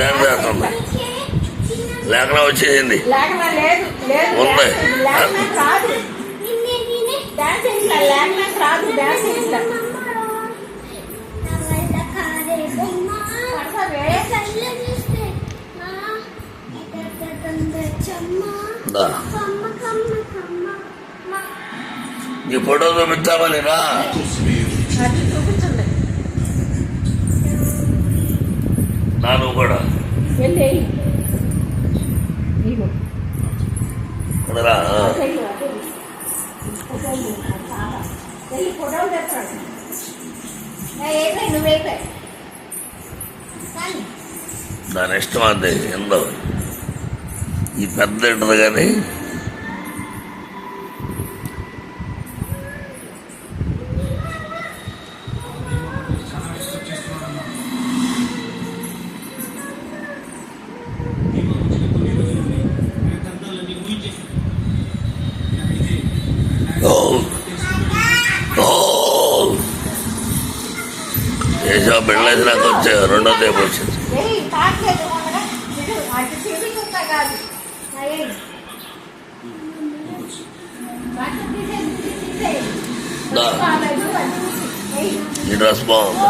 Dance చేస్తుంది. లేఖనా వచ్చేసింది ఉంది. నీ ఫోటో చూపిస్తామని రా. నువ్వు కూడా రా. దాని ఇష్టం అంతే. ఎందో ఈ పెద్ద ఉంటుంది కానీ ఏసా బిళ్ళేసి నాకు వచ్చే రెండో తేపు వచ్చింది. ఈ డ్రెస్ బాగుంది.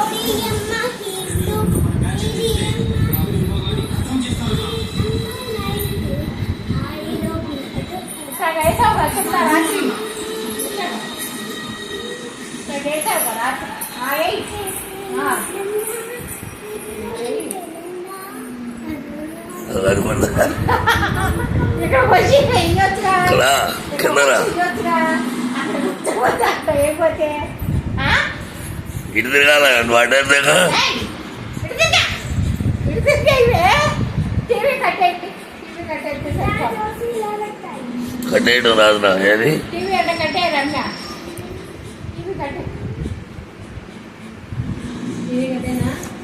కిందరా ఇటు తిరగాల వాటర్ దగ్గర కట్టేయడం రాదు నా. ఏది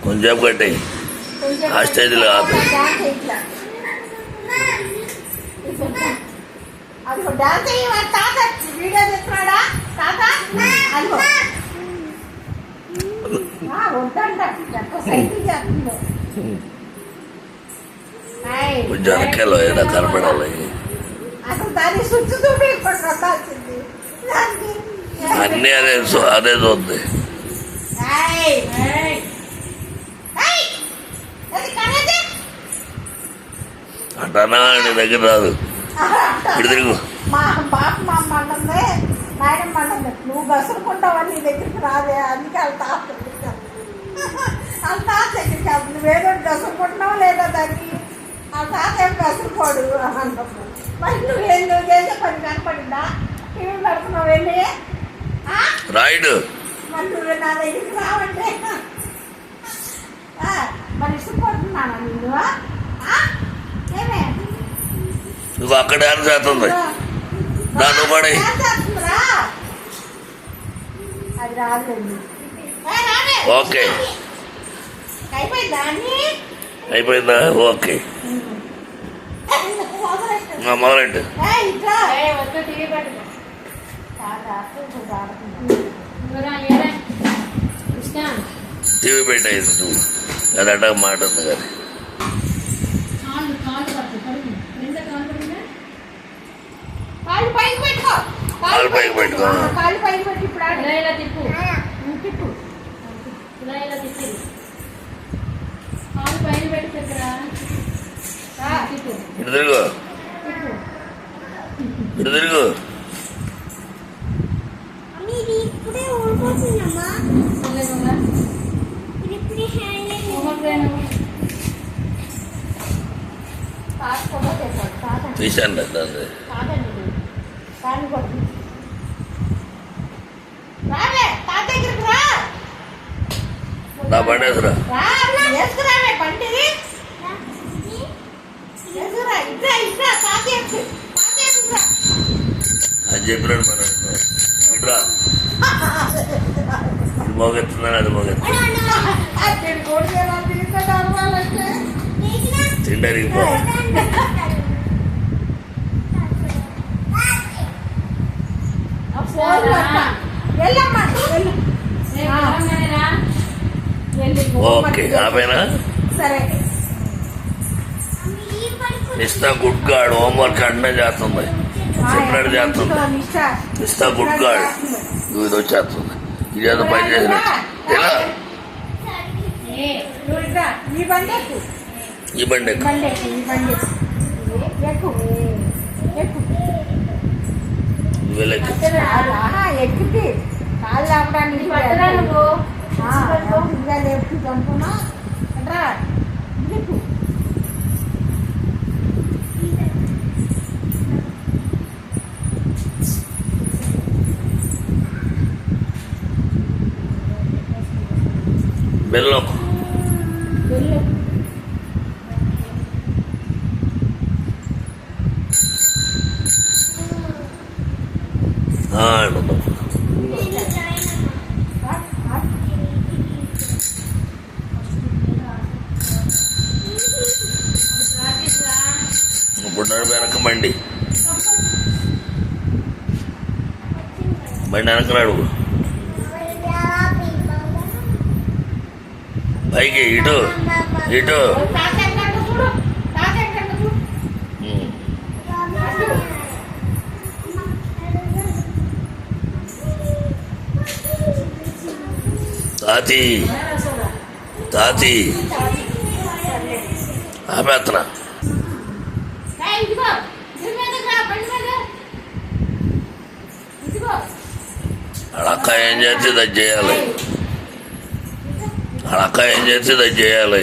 కొంచెం కట్టేయి. ఆ స్టేజ్లో ఆపే. జనకేలో ఏదో కనపడాలి. అన్నీ అదే చూద్ది. అటనా నీ దగ్గర రాదు. ఇటు తిరుగు. నువ్వు బస్సుకుంటావా నీ దగ్గరికి రాదే. అందుకే వాళ్ళ తాత దగ్గరికి నువ్వేదో బస్సుకుంటున్నావు లేదా దానికి. వాళ్ళ తాత ఏం బస్సుకోడు అన్నప్పుడు మరి నువ్వు చేసే పని కనపడిందా? టీవీ పెడుతున్నావు వెళ్ళి రాయుడు. మరి నువ్వు నా దగ్గరికి రావంటే మరి ఇష్టపడుతున్నానా నేను? ఏమే నువ్వు అక్కడ డాన్స్ చేస్తుంది. దాన్ని పడి ఓకే అయిపోయిందా? ఓకే మొదలెట్టు. టీవీ పెట్టేది నువ్వు అదట మాట ఉంది కానీ కాలు పైకి పెట్టుకో. కాలు పైకి పెట్టుకో. కాలు పైకి పెట్టి ఇప్పుడు ఇలా తిప్పు. తిప్పు. ఇలా తిప్పి కాలు పైన పెట్టి పెట్టరా. తిప్పు. ఇటు తిరుగు. ఇటు తిరుగు. ఇప్పుడే ఊడిపోతుందమ్మా. తీసాను నా పడేసురా. అది చెప్పినాడు మన ఇట్రా. ఇది మోగెత్తున్నాను అది మోగెత్తున్నా తిండరికి పో. ఓకే ఆపేనా? సరే ఇస్తా గుడ్గాడు హోంవర్క్ అన్నీ చేస్తుంది చెప్పినట్టు చేస్తుంది ఇస్తా గుడ్గాడు ఇది వచ్చేస్తుంది ఇదేదో పని చేసినట్టు ఇలా ఏ ఈ బండి ఎక్కు ఈ బండి ఎక్కు. బండి ఎక్కు ఈ బండి ఎక్కు ఎక్కు నువ్వే లెక్క. ఎక్కితే కాళ్ళు ఆపడానికి పట్టరా నువ్వు ఇంకా లేపు అనుకున్నా రా ఎక్కు బెల్లం వెళ్ళు అంటున్నావు ఇప్పుడు నడు వెనక బండి వెనక నడువు పైకి ఇటు ఇటు చూడు చూడు ఉమ్. తాతి తాతి ఆపేత్తనా ఇదిగో దీని మీదకి రా బండి మీద ఇదిగో వాళ్ళ అక్క ఏం చేస్తే అది చేయాలి వాళ్ళ అక్క ఏం చేస్తే అది చేయాలి